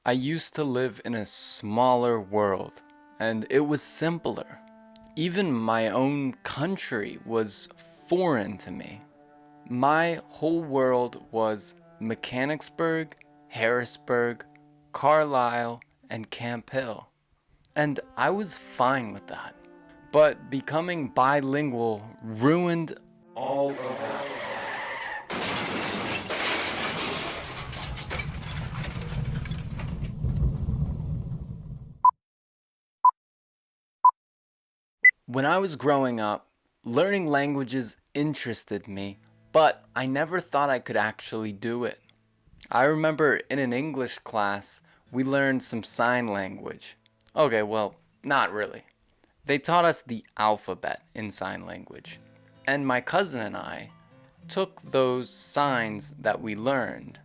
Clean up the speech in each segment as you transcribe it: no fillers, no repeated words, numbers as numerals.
I used to live in a smaller world, and it was simpler. Even my own country was foreign to me. My whole world was Mechanicsburg, Harrisburg, Carlisle, and Camp Hill. And I was fine with that. But becoming bilingual ruined all of that. When I was growing up, learning languages interested me, but I never thought I could actually do it. I remember in an English class, we learned some sign language. Okay, well, not really. They taught us the alphabet in sign language. And my cousin and I took those signs that we learned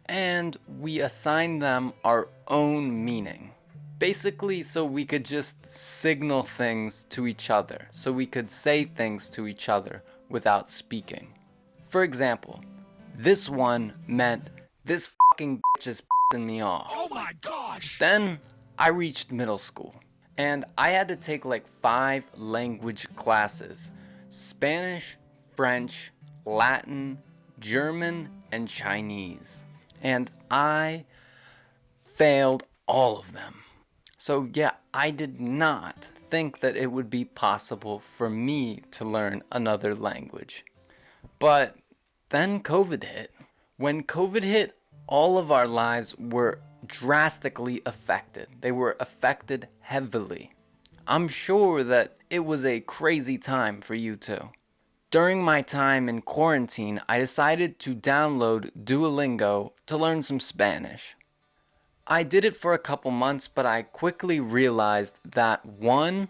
and we assigned them our own meaning. Basically, so we could just signal things to each other, so we could say things to each other without speaking. For example, this one meant, "This fucking bitch is pissing me off." Oh my gosh! Then I reached middle school, and I had to take like 5 language classes: Spanish, French, Latin, German, and Chinese. And I failed all of them. So yeah, I did not think that it would be possible for me to learn another language. But then COVID hit. When COVID hit, all of our lives were drastically affected. They were affected heavily. I'm sure that it was a crazy time for you too. During my time in quarantine, I decided to download Duolingo to learn some Spanish. I did it for a couple months, but I quickly realized that 1,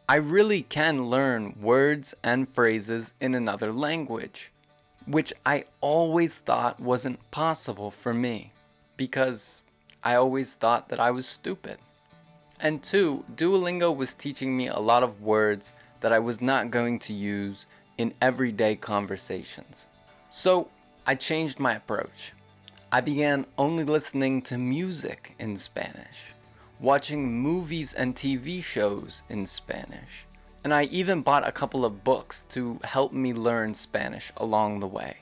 I really can learn words and phrases in another language, which I always thought wasn't possible for me, because I always thought that I was stupid. And 2, Duolingo was teaching me a lot of words that I was not going to use in everyday conversations. So I changed my approach. I began only listening to music in Spanish, watching movies and TV shows in Spanish, and I even bought a couple of books to help me learn Spanish along the way.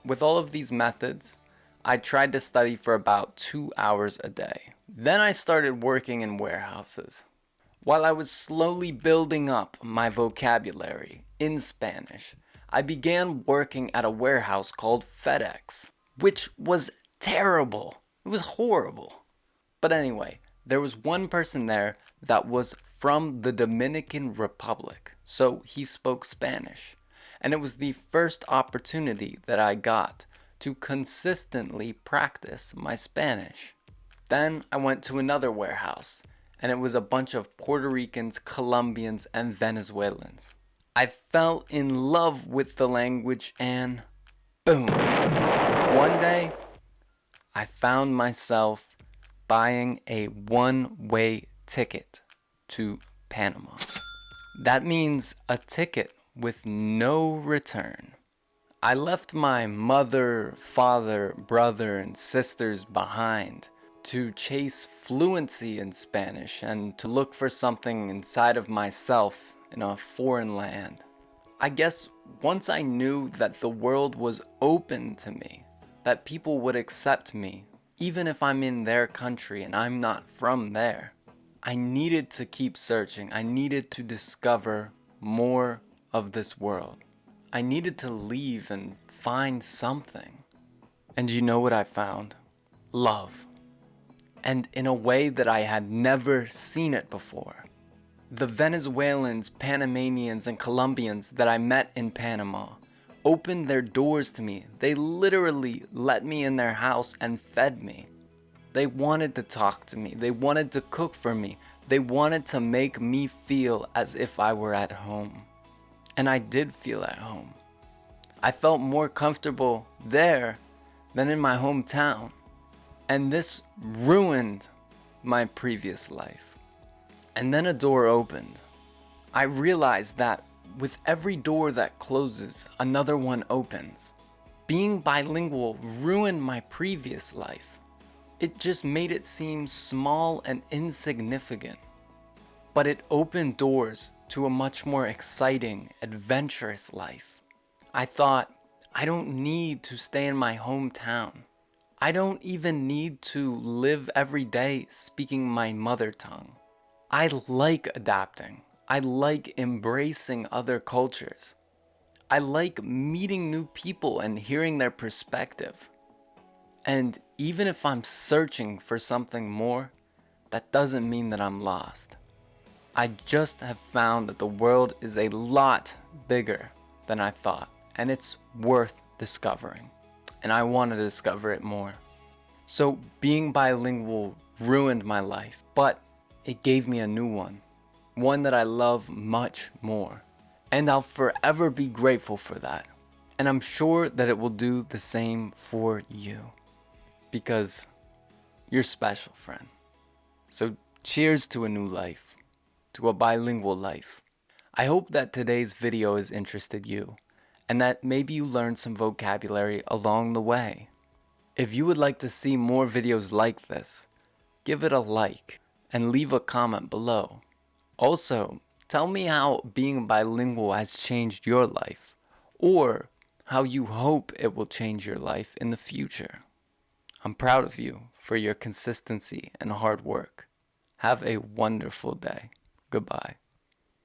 With all of these methods, I tried to study for about 2 hours a day. Then I started working in warehouses. While I was slowly building up my vocabulary in Spanish, I began working at a warehouse called FedEx, which was terrible. It was horrible. But anyway, there was one person there that was from the Dominican Republic, so he spoke Spanish. And it was the first opportunity that I got to consistently practice my Spanish. Then I went to another warehouse, and it was a bunch of Puerto Ricans, Colombians, and Venezuelans. I fell in love with the language and boom. One day, I found myself buying a one-way ticket to Panama. That means a ticket with no return. I left my mother, father, brother, and sisters behind to chase fluency in Spanish and to look for something inside of myself in a foreign land. I guess once I knew that the world was open to me, that people would accept me, even if I'm in their country and I'm not from there, I needed to keep searching. I needed to discover more of this world. I needed to leave and find something. And you know what I found? Love. And in a way that I had never seen it before. The Venezuelans, Panamanians, and Colombians that I met in Panama opened their doors to me. They literally let me in their house and fed me. They wanted to talk to me. They wanted to cook for me. They wanted to make me feel as if I were at home. And I did feel at home. I felt more comfortable there than in my hometown. And this ruined my previous life. And then a door opened. I realized that with every door that closes, another one opens. Being bilingual ruined my previous life. It just made it seem small and insignificant. But it opened doors to a much more exciting, adventurous life. I thought, I don't need to stay in my hometown. I don't even need to live every day speaking my mother tongue. I like adapting. I like embracing other cultures. I like meeting new people and hearing their perspective. And even if I'm searching for something more, that doesn't mean that I'm lost. I just have found that the world is a lot bigger than I thought, and it's worth discovering. And I want to discover it more. So being bilingual ruined my life, but it gave me a new one that I love much more. And I'll forever be grateful for that. And I'm sure that it will do the same for you. Because you're special, friend. So cheers to a new life, to a bilingual life. I hope that today's video has interested you, and that maybe you learned some vocabulary along the way. If you would like to see more videos like this, give it a like and leave a comment below. Also, tell me how being bilingual has changed your life, or how you hope it will change your life in the future. I'm proud of you for your consistency and hard work. Have a wonderful day. Goodbye.